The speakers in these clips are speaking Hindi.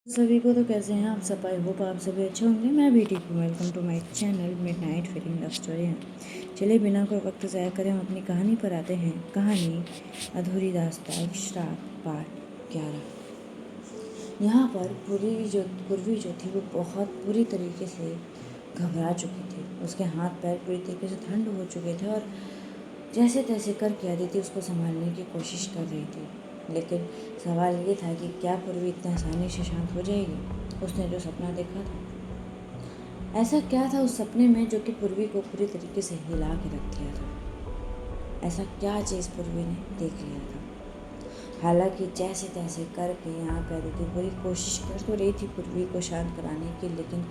सभी को तो कैसे हैं आप सब। आई होप आप सभी अच्छे होंगे। मैं भी ठीक हूँ। Welcome to my channel Midnight Feeling Love Story है। चलिए बिना कोई वक्त ज़ाया करें हम अपनी कहानी पर आते हैं। कहानी अधूरी दास्तां इशराक पार्ट 11। यहाँ पर पूर्वी जो थी वो बहुत बुरी तरीके से घबरा चुकी थी। उसके हाथ पैर पूरी तरीके से ठंड हो चुके थे और जैसे तैसे करके अदिति उसको संभालने की कोशिश कर रही थी। लेकिन सवाल ये था कि क्या पूर्वी इतनी आसानी से शांत हो जाएगी। उसने जो सपना देखा था, ऐसा क्या था उस सपने में जो कि पूर्वी को पूरी तरीके से हिला के रख दिया था। ऐसा क्या चीज़ पूर्वी ने देख लिया था। हालांकि जैसे तैसे करके यहाँ पे अदिति पूरी कोशिश कर तो रही थी पूर्वी को शांत कराने की, लेकिन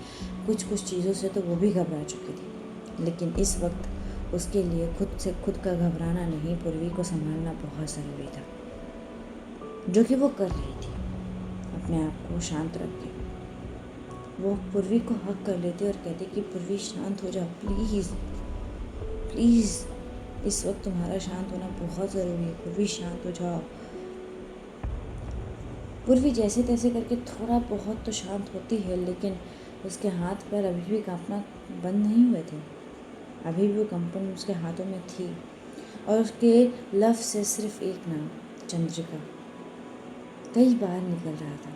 कुछ चीज़ों से तो वो भी घबरा चुकी थी। लेकिन इस वक्त उसके लिए खुद का घबराना नहीं, पूर्वी को संभालना बहुत ज़रूरी था, जो कि वो कर रही थी। अपने आप को शांत रख के वो पूर्वी को हक कर लेती और कहती कि पूर्वी शांत हो जाओ, प्लीज़ प्लीज़, इस वक्त तुम्हारा शांत होना बहुत ज़रूरी है। पूर्वी शांत हो जाओ। पूर्वी जैसे तैसे करके थोड़ा बहुत तो शांत होती है, लेकिन उसके हाथ पैर अभी भी कांपना बंद नहीं हुए थे। अभी भी वो कंपन उसके हाथों में थी और उसके लफ्ज़ से सिर्फ एक नाम, चंद्रिका, कई बार निकल रहा था।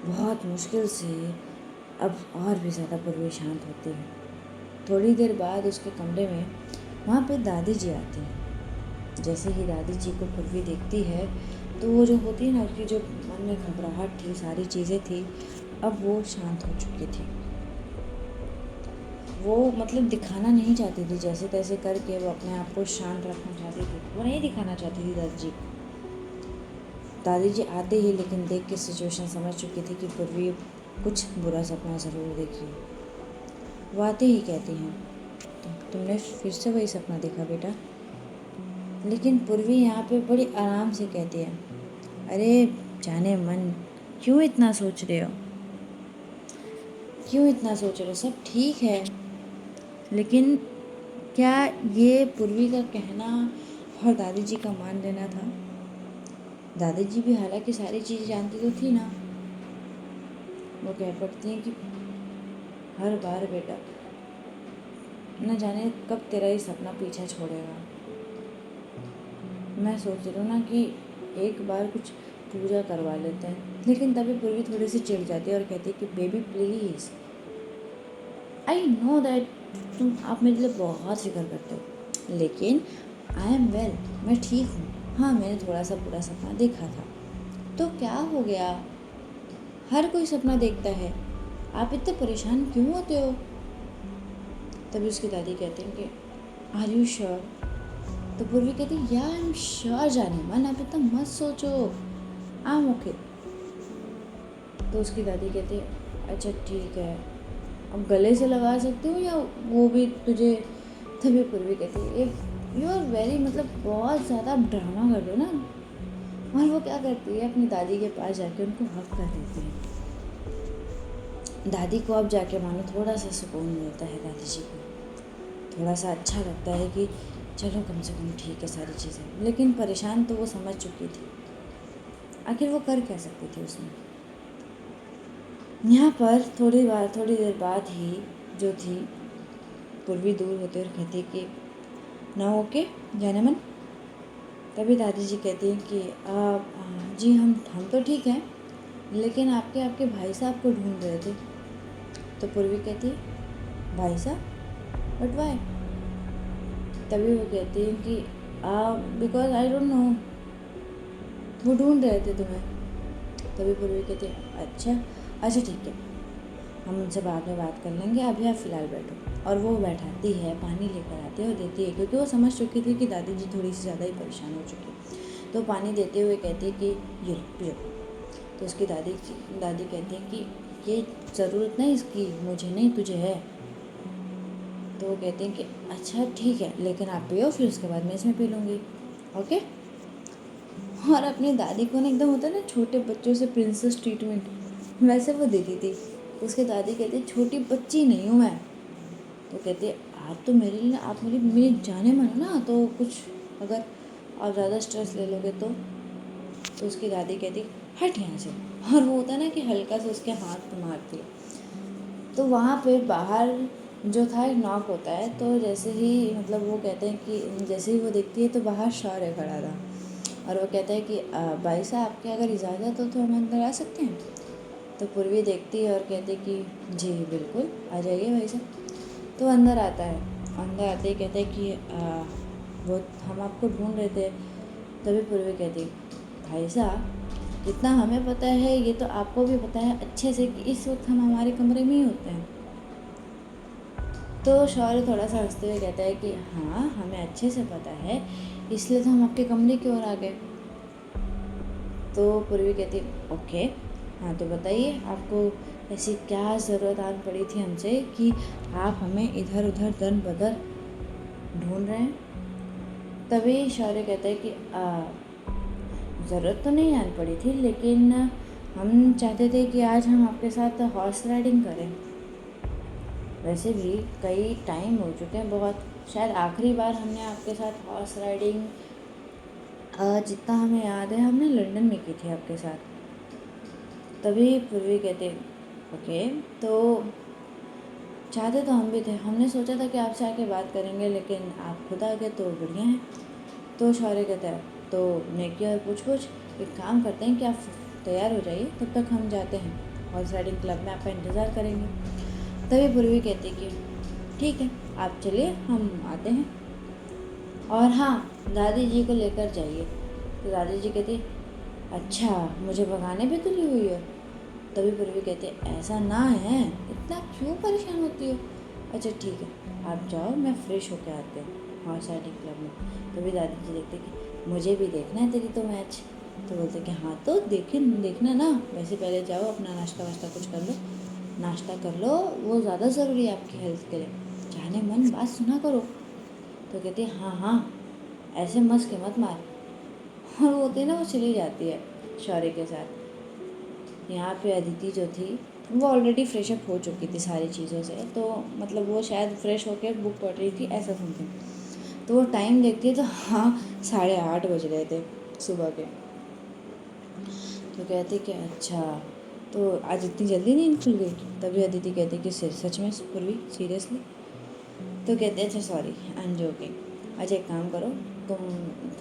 बहुत मुश्किल से अब और भी ज़्यादा पूर्वी शांत होती है। थोड़ी देर बाद उसके कमरे में वहाँ पे दादी जी आती हैं। जैसे ही दादी जी को पूर्वी देखती है तो वो जो होती है ना, उसकी जो मन में घबराहट थी, सारी चीज़ें थी, अब वो शांत हो चुकी थी। वो मतलब दिखाना नहीं चाहती थी, जैसे तैसे करके वो अपने आप को शांत रखना चाहती थी। वो नहीं दिखाना चाहती थी दादी जी। दादी जी आते ही लेकिन देख के सिचुएशन समझ चुकी थी कि पूर्वी कुछ बुरा सपना ज़रूर देखी। वो आते ही कहती हैं, तुमने फिर से वही सपना देखा बेटा। लेकिन पूर्वी यहाँ पे बड़ी आराम से कहती है, अरे जाने मन, क्यों इतना सोच रहे हो, क्यों इतना सोच रहे हो, सब ठीक है। लेकिन क्या ये पूर्वी का कहना और दादी जी का मान लेना था? दादी जी भी हालांकि सारी चीज़ें जानती तो थी ना। वो कह पड़ती हैं कि हर बार बेटा, न जाने कब तेरा ये सपना पीछा छोड़ेगा। मैं सोच रही हूँ ना कि एक बार कुछ पूजा करवा लेते हैं। लेकिन तभी पूर्वी थोड़ी सी चिढ़ जाती है और कहती है कि baby please, I know that आप मेरे लिए बहुत फिक्र करते हो, लेकिन आई एम वेल, मैं ठीक हूँ। हाँ, मैंने थोड़ा सा बुरा सपना देखा था, तो क्या हो गया, हर कोई सपना देखता है, आप इतने परेशान क्यों होते हो? तभी उसकी दादी कहती हैं कि आर यू श्योर? तो पूर्वी कहती या आई एम श्योर जाने मन, आप इतना मत सोचो, आई एम ओके। तो उसकी दादी कहती है अच्छा ठीक है, अब गले से लगा सकती हूँ या वो भी तुझे? तभी पूर्वी कहती है यू आर वेरी, मतलब बहुत ज़्यादा ड्रामा कर दो ना। और वो क्या करती है, अपनी दादी के पास जाके उनको हक कर देती है। दादी को अब जाके मानो थोड़ा सा सुकून मिलता है। दादी जी को थोड़ा सा अच्छा लगता है कि चलो कम से कम ठीक है सारी चीज़ें। लेकिन परेशान तो वो समझ चुकी थी, आखिर वो कर क्या सकती थी उसमें। यहाँ पर थोड़ी देर बाद ही जो थी, पूर्वी दूर होते और कहती कि ना ओके जाने मन। तभी दादी जी कहती हैं कि जी हम तो ठीक हैं, लेकिन आपके भाई साहब को ढूंढ रहे थे। तो पूर्वी कहती है भाई साहब, बट वाई? तभी वो कहती हैं कि बिकॉज आई डोंट नो, वो ढूंढ रहे थे तुम्हें। तभी पूर्वी कहती है अच्छा ठीक है, हम उनसे बाद में बात कर लेंगे, अभी आप फ़िलहाल बैठो। और वो बैठाती है, पानी लेकर आती है और देती है, क्योंकि वो समझ चुकी थी कि दादी जी थोड़ी सी ज़्यादा ही परेशान हो चुकी है। तो पानी देते हुए कहती है कि ये पियो। तो उसकी दादी कहती है कि ये ज़रूरत नहीं इसकी, मुझे नहीं तुझे है। तो वो कहती हैं कि अच्छा ठीक है, लेकिन आप पियो, फिर उसके बाद मैं इसमें पी लूँगी, ओके। और अपनी दादी को ना एकदम होता है ना छोटे बच्चों से प्रिंसेस ट्रीटमेंट, वैसे वो देती थी। उसके दादी कहती छोटी बच्ची नहीं हूँ मैं। तो कहती आप तो मेरे लिए, आप मेरी जाने मन हो ना, तो कुछ अगर आप ज़्यादा स्ट्रेस ले लोगे तो उसकी दादी कहती हट यहाँ से। और वो होता है ना कि हल्का सा उसके हाथ पे मारती है। तो वहाँ पे बाहर जो था एक नॉक होता है, तो जैसे ही मतलब वो कहते हैं कि जैसे ही वो देखती है तो बाहर शौर्य खड़ा था और वो कहता है कि भाई साहब आपकी अगर इजाज़त हो तो हम अंदर आ सकते हैं। तो पूर्वी देखती है और कहती है कि जी बिल्कुल आ जाइए भाई साहब। तो अंदर आता है। अंदर आते ही कहते हैं कि वो हम आपको ढूंढ रहे थे। तभी पूर्वी कहती भाई साहब जितना हमें पता है ये तो आपको भी पता है अच्छे से कि इस वक्त हम हमारे कमरे में ही होते हैं। तो शौर्य थोड़ा सा हंसते हुए कहता है कि हाँ हमें अच्छे से पता है, इसलिए तो हम आपके कमरे की ओर आ गए। तो पूर्वी कहती ओके, हाँ तो बताइए आपको ऐसी क्या ज़रूरत आन पड़ी थी हमसे कि आप हमें इधर उधर दर बदर ढूंढ रहे हैं। तभी शौर्य कहता है कि ज़रूरत तो नहीं आन पड़ी थी, लेकिन हम चाहते थे कि आज हम आपके साथ हॉर्स राइडिंग करें। वैसे भी कई टाइम हो चुके हैं बहुत, शायद आखिरी बार हमने आपके साथ हॉर्स राइडिंग जितना हमें याद है हमने लंदन में की थी आपके साथ। तभी पूर्वी कहते ओके, तो चाहते तो हम भी थे, हमने सोचा था कि आपसे आके बात करेंगे, लेकिन आप खुद आ गए तो बढ़िया है। तो शौर्य कहता है तो नेकी और पूछ एक काम करते हैं कि आप तैयार हो जाइए, तब तक हम जाते हैं हॉर्स राइडिंग क्लब में, आपका इंतज़ार करेंगे। तभी पूर्वी कहती कि ठीक है आप चलिए हम आते हैं, और हाँ दादी जी को लेकर जाइए। तो दादी जी कहती अच्छा मुझे भगाने भी तुली हुई हो। तभी पूर्वी कहती ऐसा ना है, इतना क्यों परेशान होती हो। अच्छा ठीक है आप जाओ, मैं फ्रेश होकर आते हैं हॉर्स राइडिंग क्लब में। तभी दादी जी देखते कि मुझे भी देखना है तेरी तो मैच। तो बोलते कि हाँ तो देखना ना, वैसे पहले जाओ अपना नाश्ता वाश्ता कुछ कर लो, नाश्ता कर लो, वो ज़्यादा ज़रूरी है आपकी हेल्थ के लिए, जाने मन बात सुना करो। तो कहती है हाँ हाँ ऐसे मस के मत मार। और वो होती है ना वो चली जाती है शौर्य के साथ। यहाँ पे अदिति जो थी वो ऑलरेडी फ्रेश अप हो चुकी थी सारी चीज़ों से, तो मतलब वो शायद फ्रेश होकर बुक पढ़ रही थी ऐसा समथिंग। तो वो टाइम देखती है तो हाँ 8:30 बज रहे थे सुबह के। तो कहती कि अच्छा तो आज इतनी जल्दी नींद खुल गई। तभी अदिति कहती कि सच में पूर्वी सीरियसली। तो कहते अच्छा सॉरी आई एम जोकिंग। अच्छा एक काम करो तुम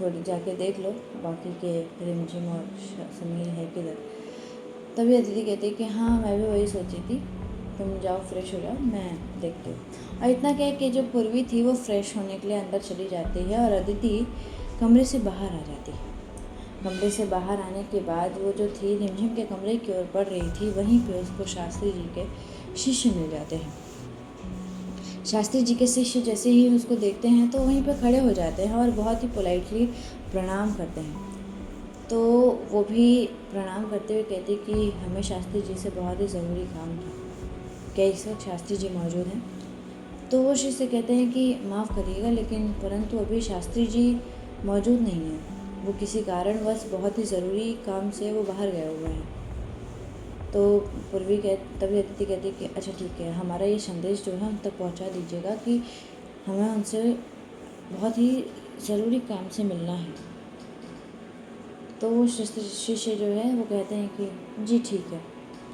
थोड़ी जाके देख लो बाकी के रिमझिम और समीर है किधर। तभी अदिति कहती कि हाँ मैं भी वही सोची थी, तुम जाओ फ्रेश हो जाओ मैं देखती हूँ। और इतना क्या कि जो पूर्वी थी वो फ्रेश होने के लिए अंदर चली जाती है और अदिति कमरे से बाहर आ जाती है। कमरे से बाहर आने के बाद वो जो थी रिमझिम के कमरे की ओर बढ़ रही थी, वहीं पे उसको शास्त्री जी के शिष्य मिल जाते हैं। शास्त्री जी के शिष्य जैसे ही उसको देखते हैं तो वहीं पे खड़े हो जाते हैं और बहुत ही पोलाइटली प्रणाम करते हैं। तो वो भी प्रणाम करते हुए कहते कि हमें शास्त्री जी से बहुत ही ज़रूरी काम था, क्या इस वक्त शास्त्री जी मौजूद हैं। तो वो शिष्य कहते हैं कि माफ़ करिएगा लेकिन परंतु अभी शास्त्री जी मौजूद नहीं हैं, वो किसी कारणवश बहुत ही ज़रूरी काम से वो बाहर गए हुए हैं। तो पूर्वी तभी अदिति कहती कि अच्छा ठीक है हमारा ये संदेश जो है उन तक पहुंचा दीजिएगा कि हमें उनसे बहुत ही ज़रूरी काम से मिलना है। तो वो शिष्य जो है वो कहते हैं कि जी ठीक है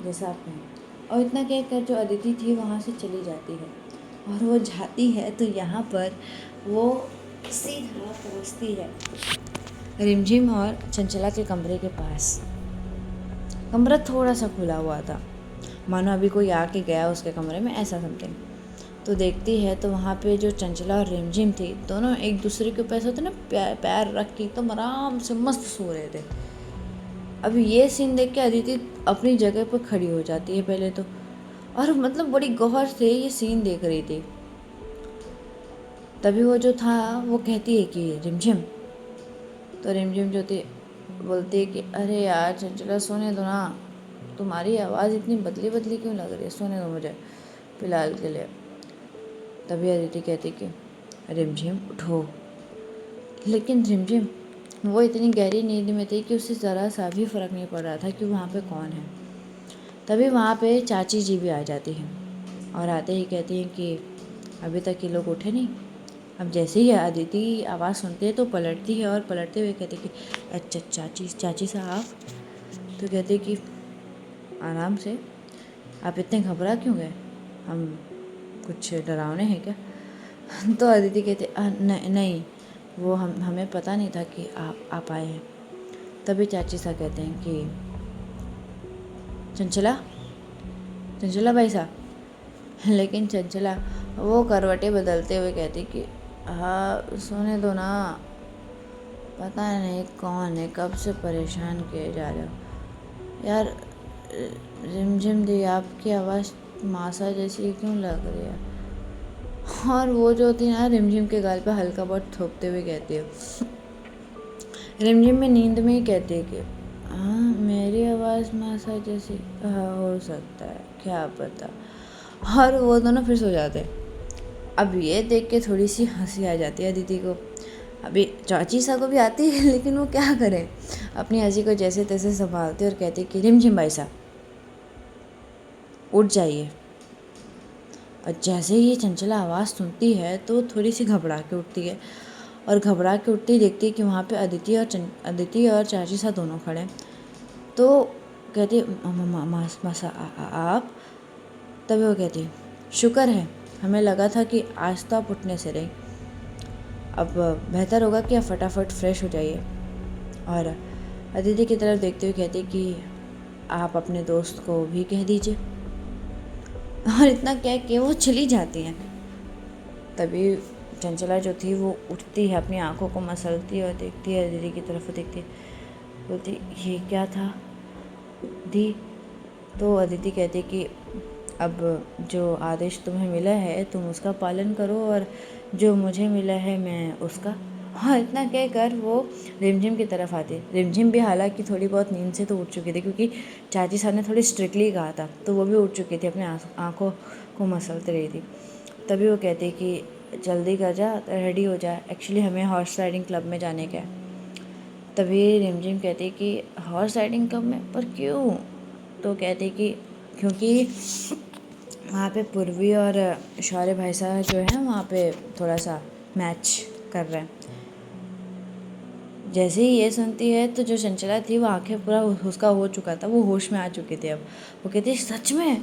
जैसा आप कहें। और इतना कहकर जो अदिति थी वहाँ से चली जाती है, और वो जाती है तो यहाँ पर वो सीधा पहुँचती है रिमझिम और चंचला के कमरे के पास। कमरा थोड़ा सा खुला हुआ था, मानो अभी कोई आके गया उसके कमरे में ऐसा समथिंग। तो देखती है तो वहाँ पे जो चंचला और रिमझिम थी दोनों एक दूसरे के ऊपर होते ना पैर रख के एकदम आराम से मस्त सो रहे थे। अब ये सीन देख के अदिति अपनी जगह पर खड़ी हो जाती है पहले तो, और मतलब बड़ी गौर से ये सीन देख रही थी। तभी वो जो था वो कहती है कि रिमझिम। तो रिमझिम जो थी बोलती है कि अरे यार चंचला सोने दो ना, तुम्हारी आवाज़ इतनी बदली बदली क्यों लग रही है, सोने दो मुझे फिलहाल के लिए। तभी अदिति कहती कि रिमझिम उठो। लेकिन रिमझिम वो इतनी गहरी नींद में थी कि उसे ज़रा सा भी फ़र्क नहीं पड़ रहा था कि वहाँ पे कौन है। तभी वहाँ पे चाची जी भी आ जाती हैं और आते ही कहती हैं कि अभी तक ये लोग उठे नहीं। अब जैसे ही अदिति आवाज़ सुनती है तो पलटती है और पलटते हुए कहती कि अच्छा चाची साहब। तो कहती कि आराम से, आप इतने घबरा क्यों गए, हम कुछ डरावने हैं क्या? तो अदिति कहते नहीं नहीं, वो हमें पता नहीं था कि आप आए हैं। तभी चाची सा कहते हैं कि चंचला भाई साहब। लेकिन चंचला वो करवटें बदलते हुए कहती कि हाँ सोने दो ना, पता नहीं कौन है, कब से परेशान किए जा रहे हो यार। रिमझिम दी, आपकी आवाज़ मासा जैसी क्यों लग रही है? और वो जो थी ना रिमझिम के गाल पे हल्का बहुत थोपते हुए कहती है, रिमझिम में नींद में ही कहती है कि हाँ मेरी आवाज़ मासा जैसी, हाँ हो सकता है, क्या पता। और वो दोनों फिर सो जाते हैं। अब ये देख के थोड़ी सी हंसी आ जाती है अदिति को। अभी चाची सा को भी आती है, लेकिन वो क्या करें, अपनी हंसी को जैसे तैसे संभालते और कहते कि रिमझिम भाई साहब उठ जाइए। और जैसे ही ये चंचला आवाज़ सुनती है तो थोड़ी सी घबरा के उठती है, और घबरा के उठती देखती है कि वहाँ पे अदिति और चाची सा दोनों खड़े हैं। तो कहती है मासा आप? तभी वो कहती है शुक्र है, हमें लगा था कि आज तो आप उठने से रही, अब बेहतर होगा कि आप फटाफट फ्रेश हो जाइए। और अदिति की तरफ देखते हुए कहती कि आप अपने दोस्त को भी कह दीजिए। और इतना कह के वो चली जाती हैं। तभी चंचला जो थी वो उठती है, अपनी आंखों को मसलती है और देखती है अदिति की तरफ, देखती है, बोलती ये क्या था दी? तो अदिति कहती कि अब जो आदेश तुम्हें मिला है तुम उसका पालन करो, और जो मुझे मिला है मैं उसका। हाँ इतना कहकर वो रिमझिम की तरफ आती। रिमझिम भी हालांकि थोड़ी बहुत नींद से तो उठ चुकी थी, क्योंकि चाची साहब ने थोड़ी स्ट्रिक्टली कहा था, तो वो भी उठ चुकी थी, अपने आँखों को मसलती रही थी। तभी वो कहती कि जल्दी कर जा, रेडी हो जा, एक्चुअली हमें हॉर्स राइडिंग क्लब में जाने का है। तभी रिमझिम कहती कि हॉर्स राइडिंग क्लब में, पर क्यों? तो कहती कि क्योंकि वहाँ पे पूर्वी और शौर्य भाई साहब जो है वहाँ पे थोड़ा सा मैच कर रहे हैं। जैसे ही ये सुनती है तो जो चंचला थी वो आंखें पूरा उसका हो चुका था, वो होश में आ चुकी थी। अब वो कहती सच में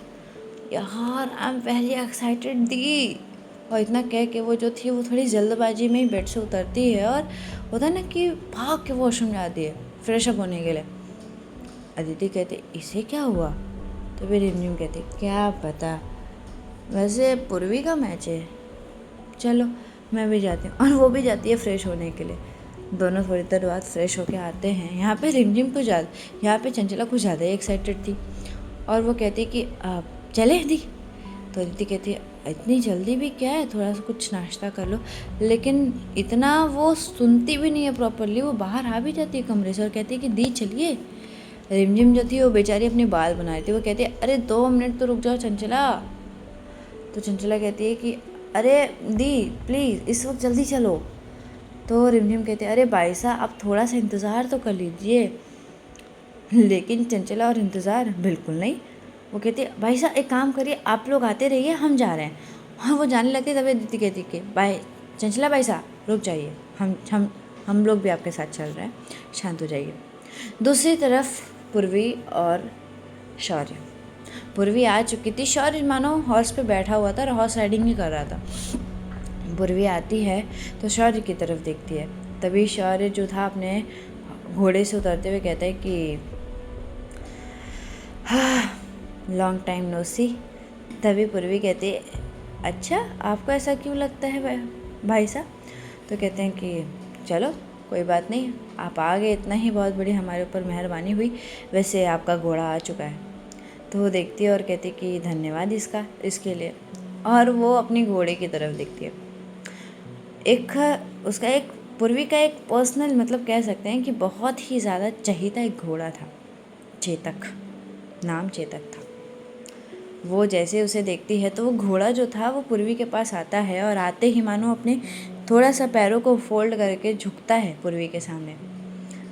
यार आई एम वेरी एक्साइटेड दी। और इतना कह के वो जो थी वो थोड़ी जल्दबाजी में ही बेड से उतरती है, और होता है ना कि भाग के वॉशरूम जाती है फ्रेश अप होने के लिए। अदिति कहते इसे क्या हुआ? तो फिर रिमझिम कहते क्या पता, वैसे पूर्वी का मैच है, चलो मैं भी जाती हूँ। और वो भी जाती है फ्रेश होने के लिए। दोनों थोड़ी देर बाद फ्रेश होके आते हैं। यहाँ पे रिमझिम यहाँ पे चंचला कुछ ज़्यादा ही एक्साइटेड थी, और वो कहती कि आप चले दी? तो अदिति कहती है इतनी जल्दी भी क्या है, थोड़ा सा कुछ नाश्ता कर लो। लेकिन इतना वो सुनती भी नहीं है प्रॉपरली, वो बाहर आ भी जाती है कमरे से और कहती है कि दी चलिए। रिमझिम जो थी वो बेचारी अपने बाल बना रही थी, वो कहती है अरे 2 मिनट तो रुक जाओ चंचला। तो चंचला कहती है कि अरे दी प्लीज़ इस वक्त जल्दी चलो। तो रिमझिम कहते हैं अरे भाई साहब आप थोड़ा सा इंतज़ार तो कर लीजिए। लेकिन चंचला और इंतज़ार बिल्कुल नहीं। वो कहती है भाई साहब एक काम करिए, आप लोग आते रहिए, हम जा रहे हैं। और वो जाने लगती, तभी अदिति कहती कि भाई चंचला भाई साहब रुक जाइए, हम लोग भी आपके साथ चल रहे हैं, शांत हो जाइए। दूसरी तरफ पूर्वी और शौर्य। पूर्वी आ चुकी थी, शौर्य मानो हॉर्स पे बैठा हुआ था और हॉर्स राइडिंग ही कर रहा था। पूर्वी आती है तो शौर्य की तरफ देखती है। तभी शौर्य जो था अपने घोड़े से उतरते हुए कहता है कि लॉन्ग टाइम नो सी। तभी पूर्वी कहती है अच्छा आपको ऐसा क्यों लगता है भाई साहब? तो कहते हैं कि चलो कोई बात नहीं, आप आ गए, इतना ही बहुत बड़ी हमारे ऊपर मेहरबानी हुई। वैसे आपका घोड़ा आ चुका है। तो वो देखती है और कहती कि धन्यवाद इसके लिए। और वो अपनी घोड़े की तरफ देखती है। पूर्वी का एक पर्सनल मतलब कह सकते हैं कि बहुत ही ज़्यादा चहीता एक घोड़ा था, चेतक, नाम चेतक था। वो जैसे उसे देखती है तो वो घोड़ा जो था वो पूर्वी के पास आता है, और आते ही मानो अपने थोड़ा सा पैरों को फोल्ड करके झुकता है पूर्वी के सामने।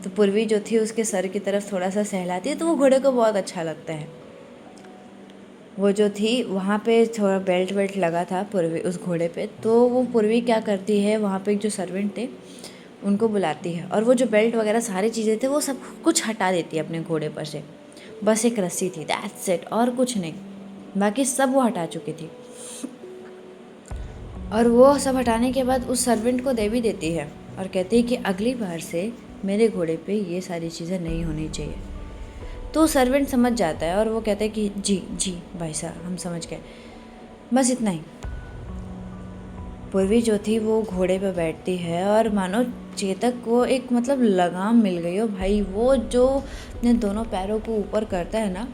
तो पूर्वी जो थी उसके सर की तरफ थोड़ा सा सहलाती है, तो वो घोड़े को बहुत अच्छा लगता है। वो जो थी वहाँ पे थोड़ा बेल्ट लगा था पूर्वी उस घोड़े पे, तो वो पूर्वी क्या करती है, वहाँ पे जो सर्वेंट थे उनको बुलाती है, और वो जो बेल्ट वगैरह सारी चीज़ें थे वो सब कुछ हटा देती है अपने घोड़े पर से। बस एक रस्सी थी, दैट्स इट, और कुछ नहीं। बाकी सब वो हटा चुकी थी। और वो सब हटाने के बाद उस सर्वेंट को दे भी देती है और कहती है कि अगली बार से मेरे घोड़े पे ये सारी चीज़ें नहीं होनी चाहिए। तो सर्वेंट समझ जाता है और वो कहता है कि जी जी भाई साहब, हम समझ गए, बस इतना ही। पूर्वी जो थी वो घोड़े पे बैठती है और मानो चेतक को एक मतलब लगाम मिल गई हो भाई। वो जो अपने दोनों पैरों को ऊपर करता है ना,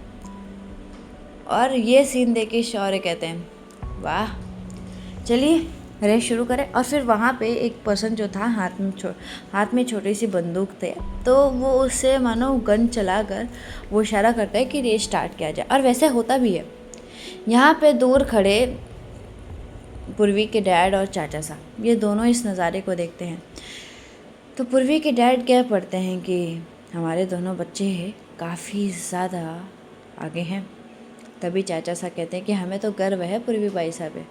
और ये सीन देख के शौर्य कहते हैं वाह, चलिए रेस शुरू करें। और फिर वहाँ पे एक पर्सन जो था हाथ में छोटी सी बंदूक थे, तो वो उससे मानो गन चलाकर वो इशारा करता है कि रेस स्टार्ट किया जाए। और वैसे होता भी है। यहाँ पे दूर खड़े पूर्वी के डैड और चाचा साहब, ये दोनों इस नज़ारे को देखते हैं। तो पूर्वी के डैड कह पड़ते हैं कि हमारे दोनों बच्चे काफ़ी ज़्यादा आगे हैं। तभी चाचा साहब कहते हैं कि हमें तो गर्व है पूर्वी भाई साहब पे,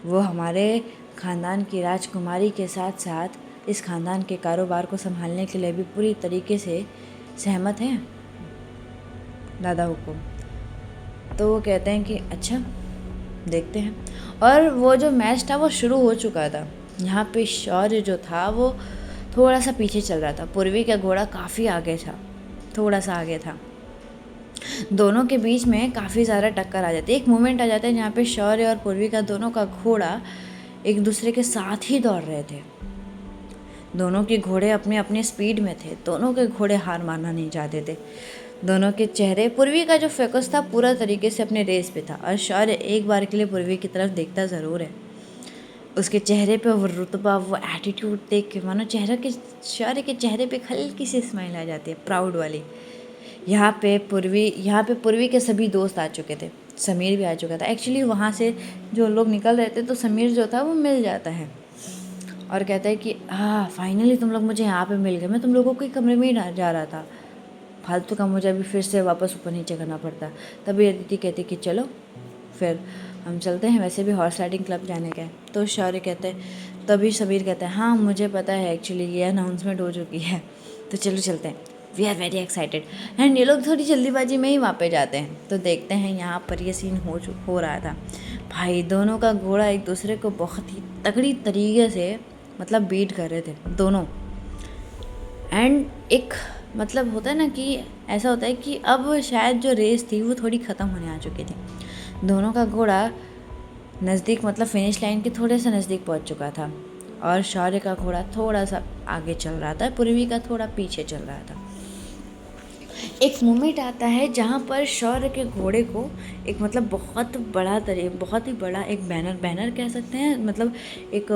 वो हमारे ख़ानदान की राजकुमारी के साथ साथ इस ख़ानदान के कारोबार को संभालने के लिए भी पूरी तरीके से सहमत हैं दादा हुकुम। तो वो कहते हैं कि अच्छा देखते हैं। और वो जो मैच था वो शुरू हो चुका था। यहाँ पे शौर्य जो था वो थोड़ा सा पीछे चल रहा था, पूर्वी का घोड़ा काफ़ी आगे था, थोड़ा सा आगे था। दोनों के बीच में काफ़ी ज़्यादा टक्कर आ जाती है। एक मोमेंट आ जाता है जहाँ पे शौर्य और पूर्वी का दोनों का घोड़ा एक दूसरे के साथ ही दौड़ रहे थे। दोनों के घोड़े अपने अपने स्पीड में थे, दोनों के घोड़े हार मानना नहीं चाहते थे। दोनों के चेहरे, पूर्वी का जो फोकस था पूरा तरीके से अपने रेस पे था, और शौर्य एक बार के लिए पूर्वी की तरफ देखता ज़रूर है। उसके चेहरे पे वो रुतबा, वो एटीट्यूड देख के मानो शौर्य के चेहरे पे हल्की सी स्माइल आ जाती है, प्राउड वाली। यहाँ पे पूर्वी के सभी दोस्त आ चुके थे, समीर भी आ चुका था। एक्चुअली वहाँ से जो लोग निकल रहे थे तो समीर जो था वो मिल जाता है और कहता है कि हाँ फाइनली तुम लोग मुझे यहाँ पे मिल गए, मैं तुम लोगों के कमरे में ही जा रहा था, फालतू का मुझे अभी फिर से वापस ऊपर नीचे करना पड़ता। तभी अदिति कहती कि चलो फिर हम चलते हैं, वैसे भी हॉर्स राइडिंग क्लब जाने का है। तो शौर्य कहते हैं, तभी समीर कहता है हाँ मुझे पता है, एक्चुअली ये अनाउंसमेंट हो चुकी है, तो चलो चलते हैं, we are very excited. And ये लोग थोड़ी जल्दीबाजी में ही वहाँ पे जाते हैं। तो देखते हैं यहाँ पर ये सीन हो रहा था भाई, दोनों का घोड़ा एक दूसरे को बहुत ही तगड़ी तरीके से मतलब बीट कर रहे थे दोनों। एंड एक मतलब होता है ना कि ऐसा होता है कि अब शायद जो रेस थी वो थोड़ी ख़त्म होने आ चुकी थी। दोनों का घोड़ा नज़दीक मतलब फिनिश लाइन के थोड़े से नज़दीक पहुंच चुका था, और शौर्य का घोड़ा थोड़ा सा आगे चल रहा था, पूर्वी का थोड़ा पीछे चल रहा था। एक मोमेंट आता है जहाँ पर शौर्य के घोड़े को एक मतलब बहुत ही बड़ा एक बैनर कह सकते हैं, मतलब एक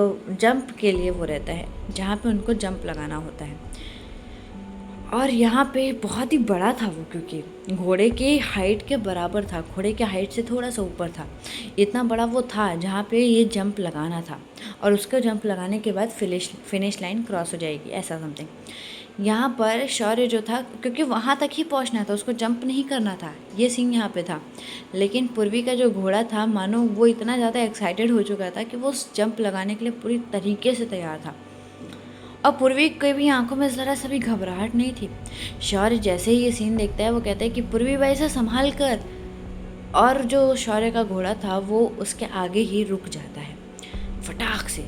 जंप के लिए वो रहता है जहाँ पे उनको जंप लगाना होता है। और यहाँ पे बहुत ही बड़ा था वो, क्योंकि घोड़े की हाइट के बराबर था, घोड़े की हाइट से थोड़ा सा ऊपर था, इतना बड़ा वो था जहाँ पे ये जंप लगाना था, और उसका जंप लगाने के बाद फिनिश लाइन क्रॉस हो जाएगी, ऐसा समथिंग। यहाँ पर शौर्य जो था, क्योंकि वहाँ तक ही पहुँचना था, उसको जंप नहीं करना था, ये सीन यहाँ पे था। लेकिन पूर्वी का जो घोड़ा था मानो वो इतना ज़्यादा एक्साइटेड हो चुका था कि वो उस जंप लगाने के लिए पूरी तरीके से तैयार था, और पूर्वी के भी आंखों में ज़रा सा भी घबराहट नहीं थी। शौर्य जैसे ही ये सीन देखता है वो कहता है कि पूर्वी भाई से संभाल कर, और जो शौर्य का घोड़ा था वो उसके आगे ही रुक जाता है फटाक से।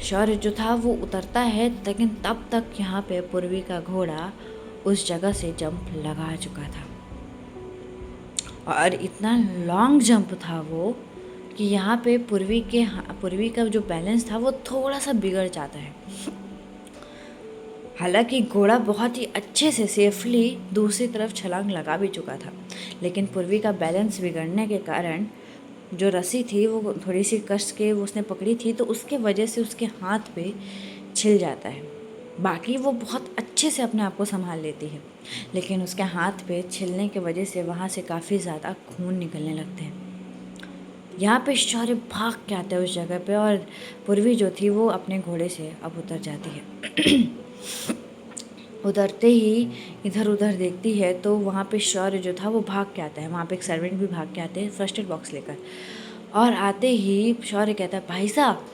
शौर्य जो था वो उतरता है, लेकिन तब तक यहाँ पे पूर्वी का घोड़ा उस जगह से जंप लगा चुका था, और इतना लॉन्ग जंप था वो कि यहाँ पे पूर्वी का जो बैलेंस था वो थोड़ा सा बिगड़ जाता है। हालांकि घोड़ा बहुत ही अच्छे से सेफली दूसरी तरफ छलांग लगा भी चुका था, लेकिन पूर्वी का बैलेंस बिगड़ने के कारण जो रस्सी थी वो थोड़ी सी कस के वो उसने पकड़ी थी, तो उसके वजह से उसके हाथ पे छिल जाता है। बाकी वो बहुत अच्छे से अपने आप को संभाल लेती है, लेकिन उसके हाथ पे छिलने की वजह से वहाँ से काफ़ी ज़्यादा खून निकलने लगते हैं। यहाँ पे शौर्य भाग के आता है उस जगह पे, और पूर्वी जो थी वो अपने घोड़े से अब उतर जाती है। उतरते ही इधर उधर देखती है तो वहाँ पे शौर्य जो था वो भाग के आता है, वहाँ पे एक सर्वेंट भी भाग के आते हैं फर्स्ट एड बॉक्स लेकर, और आते ही शौर्य कहता है भाई साहब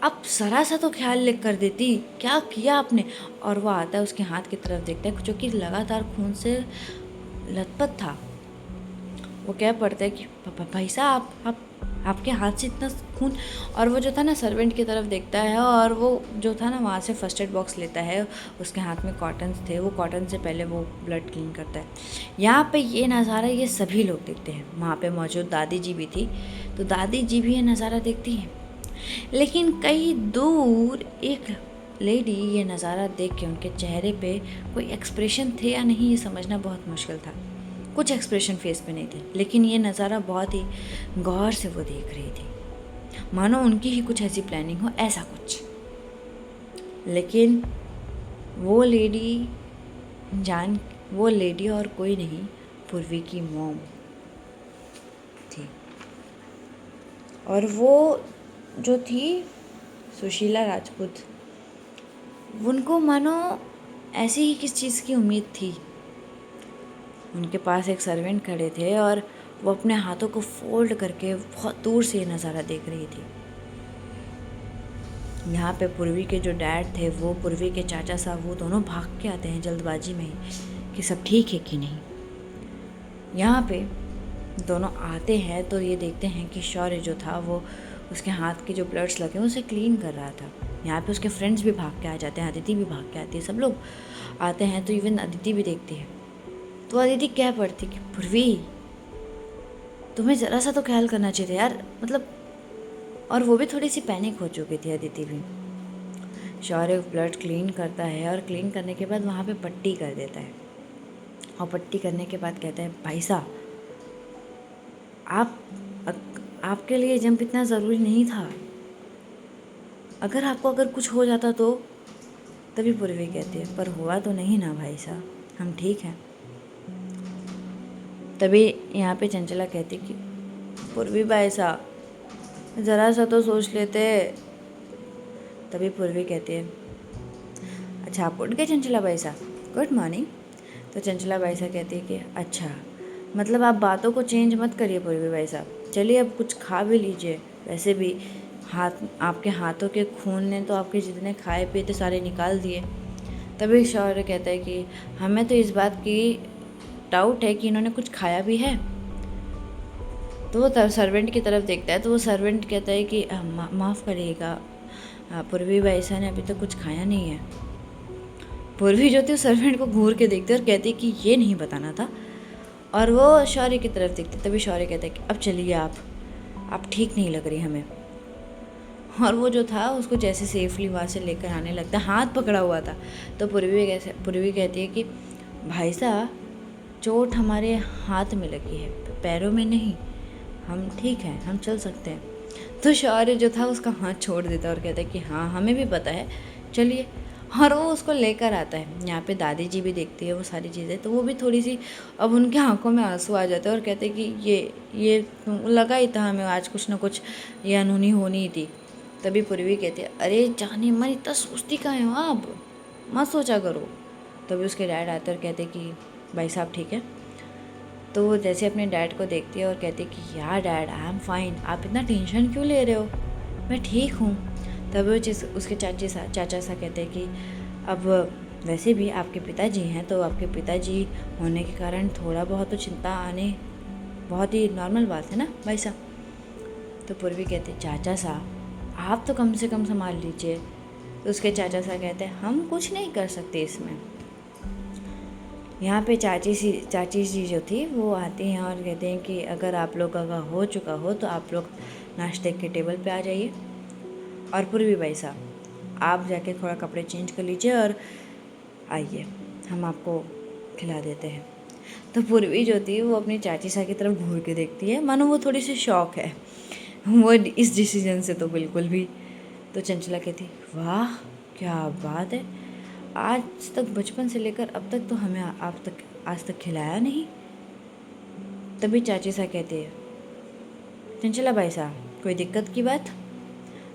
आप ज़रा सा तो ख्याल लेकर कर देती, क्या किया आपने। और वो आता है उसके हाथ की तरफ देखता है जो कि लगातार खून से लथपथ था। वो क्या पढ़ता है कि भाई साहब आप आपके हाथ से इतना खून। और वो जो था ना सर्वेंट की तरफ देखता है और वो जो था ना वहाँ से फर्स्ट एड बॉक्स लेता है। उसके हाथ में कॉटन्स थे, वो कॉटन से पहले वो ब्लड क्लीन करता है। यहाँ पे ये नज़ारा ये सभी लोग देखते हैं। वहाँ पे मौजूद दादी जी भी थी, तो दादी जी भी ये नज़ारा देखती हैं। लेकिन कहीं दूर एक लेडी ये नज़ारा देख के उनके चेहरे पे कोई एक्सप्रेशन थे या नहीं ये समझना बहुत मुश्किल था। कुछ एक्सप्रेशन फेस पे नहीं थे, लेकिन ये नज़ारा बहुत ही गौर से वो देख रही थी, मानो उनकी ही कुछ ऐसी प्लानिंग हो, ऐसा कुछ। लेकिन वो लेडी और कोई नहीं, पूर्वी की मॉम थी। और वो जो थी सुशीला राजपूत, उनको मानो ऐसी ही किस चीज़ की उम्मीद थी। उनके पास एक सर्वेंट खड़े थे और वो अपने हाथों को फोल्ड करके बहुत दूर से ये नज़ारा देख रही थी। यहाँ पे पूर्वी के जो डैड थे, वो पूर्वी के चाचा साहब, वो दोनों भाग के आते हैं जल्दबाजी में ही कि सब ठीक है कि नहीं। यहाँ पे दोनों आते हैं तो ये देखते हैं कि शौर्य जो था वो उसके हाथ के जो ब्लड्स लगे उसे क्लीन कर रहा था। यहाँ पे उसके फ्रेंड्स भी भाग के आ जाते हैं, अदिति भी भाग के आती है, सब लोग आते हैं। तो इवन अदिति भी देखती है। तो अदिति कह पड़ती कि पूर्वी तुम्हें ज़रा सा तो ख्याल करना चाहिए था यार, मतलब। और वो भी थोड़ी सी पैनिक हो चुकी थी अदिति भी। शौर्य ब्लड क्लीन करता है और क्लीन करने के बाद वहाँ पे पट्टी कर देता है। और पट्टी करने के बाद कहता है भाई साहब आपके लिए जंप इतना ज़रूरी नहीं था, अगर कुछ हो जाता तो। तभी पूर्वी कहती है पर हुआ तो नहीं ना भाई साहब, हम ठीक हैं। तभी यहाँ पे चंचला कहती कि पूर्वी भाई साहब ज़रा सा तो सोच लेते। तभी पूर्वी कहती है अच्छा आप उठ गए चंचला भाई साहब, गुड मॉर्निंग। तो चंचला भाई साहब कहती है कि अच्छा मतलब आप बातों को चेंज मत करिए पूर्वी भाई साहब, चलिए अब कुछ खा भी लीजिए। वैसे भी आपके हाथों के खून ने तो आपके जितने खाए पिए थे सारे निकाल दिए। तभी शौर्य कहता है कि हमें तो इस बात की डाउट है कि इन्होंने कुछ खाया भी है। तो वो सर्वेंट की तरफ देखता है तो वो सर्वेंट कहता है कि माफ़ करिएगा पूर्वी भाई साहब ने अभी तक कुछ खाया नहीं है। पूर्वी जो थी उस सर्वेंट को घूर के देखते और कहती कि ये नहीं बताना था। और वो शौर्य की तरफ देखते। तभी शौर्य कहता है कि अब चलिए आप ठीक नहीं लग रही हमें। और वो जो था उसको जैसे सेफली वहाँ से लेकर आने लगता, हाथ पकड़ा हुआ था। तो पूर्वी कहती है कि भाई साहब चोट हमारे हाथ में लगी है, पैरों में नहीं, हम ठीक हैं, हम चल सकते हैं। तो शौर्य जो था उसका हाथ छोड़ देता और कहता है कि हाँ हमें भी पता है, चलिए। और वो उसको लेकर आता है। यहाँ पे दादी जी भी देखती है वो सारी चीज़ें, तो वो भी थोड़ी सी अब उनकी आंखों में आंसू आ जाते हैं और कहते हैं कि ये लगा ही था हमें आज कुछ ना कुछ ये अनहोनी होनी ही थी। तभी पूर्वी कहती है अरे जाने मन इतना सोचती कहाँ हो आप, मत सोचा करो। तभी उसके डैड आते और कहते कि भाई साहब ठीक है। तो वो जैसे अपने डैड को देखती है और कहती है कि यार डैड आई एम फाइन, आप इतना टेंशन क्यों ले रहे हो, मैं ठीक हूँ। तभी वो उसके चाचा सा कहते हैं कि अब वैसे भी आपके पिताजी हैं, तो आपके पिताजी होने के कारण थोड़ा बहुत तो चिंता आने बहुत ही नॉर्मल बात है ना भाई साहब। तो पूर्वी कहते चाचा साहब आप तो कम से कम संभाल लीजिए। तो उसके चाचा सा कहते हैं हम कुछ नहीं कर सकते इसमें। यहाँ पे चाची जी जो थी वो आती हैं और कहते हैं कि अगर आप लोग का हो चुका हो तो आप लोग नाश्ते के टेबल पे आ जाइए। और पूर्वी भाई साहब आप जाके थोड़ा कपड़े चेंज कर लीजिए और आइए, हम आपको खिला देते हैं। तो पूर्वी जो थी वो अपनी चाची सा की तरफ घूर के देखती है, मानो वो थोड़ी सी शौक है वो इस डिसीजन से तो बिल्कुल भी। तो चंचला कहती वाह क्या बात है, आज तक बचपन से लेकर अब तक तो हमें आज तक खिलाया नहीं। तभी चाची सा कहती है चंचला भाई साहब कोई दिक्कत की बात।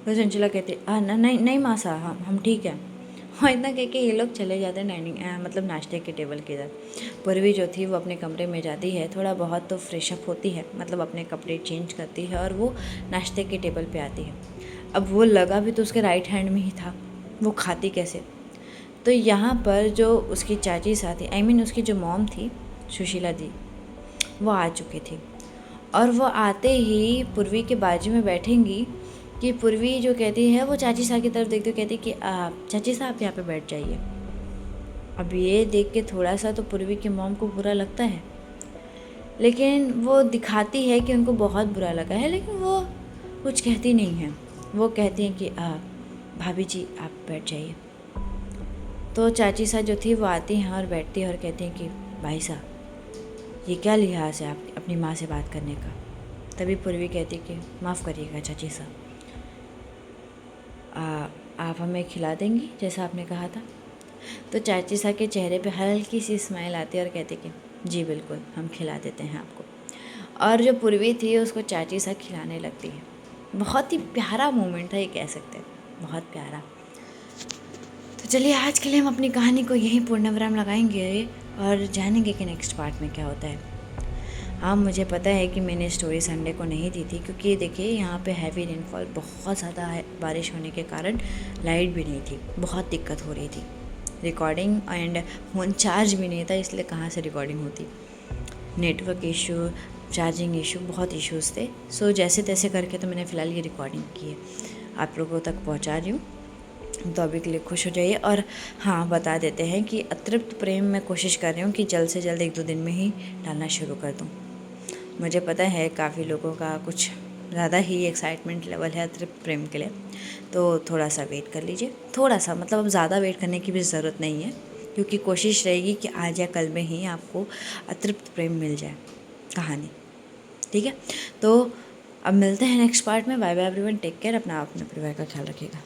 तो चंचला कहती नहीं माँ साहब हम ठीक हैं। और इतना कह के ये लोग चले जाते हैं डाइनिंग मतलब नाश्ते के टेबल की तरफ। पूर्वी जो थी वो अपने कमरे में जाती है, थोड़ा बहुत तो फ्रेशअप होती है, मतलब अपने कपड़े चेंज करती है और वो नाश्ते के टेबल पे आती है। अब वो लगा भी तो उसके राइट हैंड में ही था, वो खाती कैसे। तो यहाँ पर जो उसकी चाची साथी उसकी जो मॉम थी सुशीला दी, वो आ चुकी थी। और वो आते ही पूर्वी के बाजू में बैठेंगी कि पूर्वी जो कहती है, वो चाची साहब की तरफ देखते हुए कहती कि चाची साहब यहाँ पे बैठ जाइए। अब ये देख के थोड़ा सा तो पूर्वी की मॉम को बुरा लगता है, लेकिन वो दिखाती है कि उनको बहुत बुरा लगा है, लेकिन वो कुछ कहती नहीं है। वो कहती हैं कि भाभी जी आप बैठ जाइए। तो चाची साहब जो थी वो आती हैं और बैठती है और कहती हैं कि भाई साहब ये क्या लिहाज है आप अपनी माँ से बात करने का। तभी पूर्वी कहती कि माफ़ करिएगा चाची साहब, आप हमें खिला देंगी जैसा आपने कहा था। तो चाची साहब के चेहरे पे हल्की सी स्माइल आती है और कहती कि जी बिल्कुल, हम खिला देते हैं आपको। और जो पूर्वी थी उसको चाची साहब खिलाने लगती है। बहुत ही प्यारा मोमेंट था, ये कह सकते हैं, बहुत प्यारा। तो चलिए आज के लिए हम अपनी कहानी को यहीं पूर्णविराम लगाएंगे और जानेंगे कि नेक्स्ट पार्ट में क्या होता है। हाँ, मुझे पता है कि मैंने स्टोरी संडे को नहीं दी थी, क्योंकि देखिए यहाँ पे हैवी रेनफॉल, बहुत ज़्यादा बारिश होने के कारण लाइट भी नहीं थी, बहुत दिक्कत हो रही थी। रिकॉर्डिंग एंड फ़ोन चार्ज भी नहीं था, इसलिए कहाँ से रिकॉर्डिंग होती। नेटवर्क इशू, चार्जिंग इशू, बहुत इश्यूज़ थे। सो जैसे तैसे करके तो मैंने फ़िलहाल ये रिकॉर्डिंग की है, आप लोगों तक पहुँचा रही हूँ। तो अभी के लिए खुश हो जाइए। और हाँ, बता देते हैं कि अतृप्त प्रेम मैं कोशिश कर रही हूँ कि जल्द से जल्द 1-2 दिन में ही डालना शुरू कर दूँ। मुझे पता है काफ़ी लोगों का कुछ ज़्यादा ही एक्साइटमेंट लेवल है अतृप्त प्रेम के लिए, तो थोड़ा सा वेट कर लीजिए। थोड़ा सा मतलब अब ज़्यादा वेट करने की भी ज़रूरत नहीं है, क्योंकि कोशिश रहेगी कि आज या कल में ही आपको अतृप्त प्रेम मिल जाए कहानी, ठीक है। तो अब मिलते हैं नेक्स्ट पार्ट में। Bye bye everyone, take care, अपना परिवार का ख्याल रखिएगा।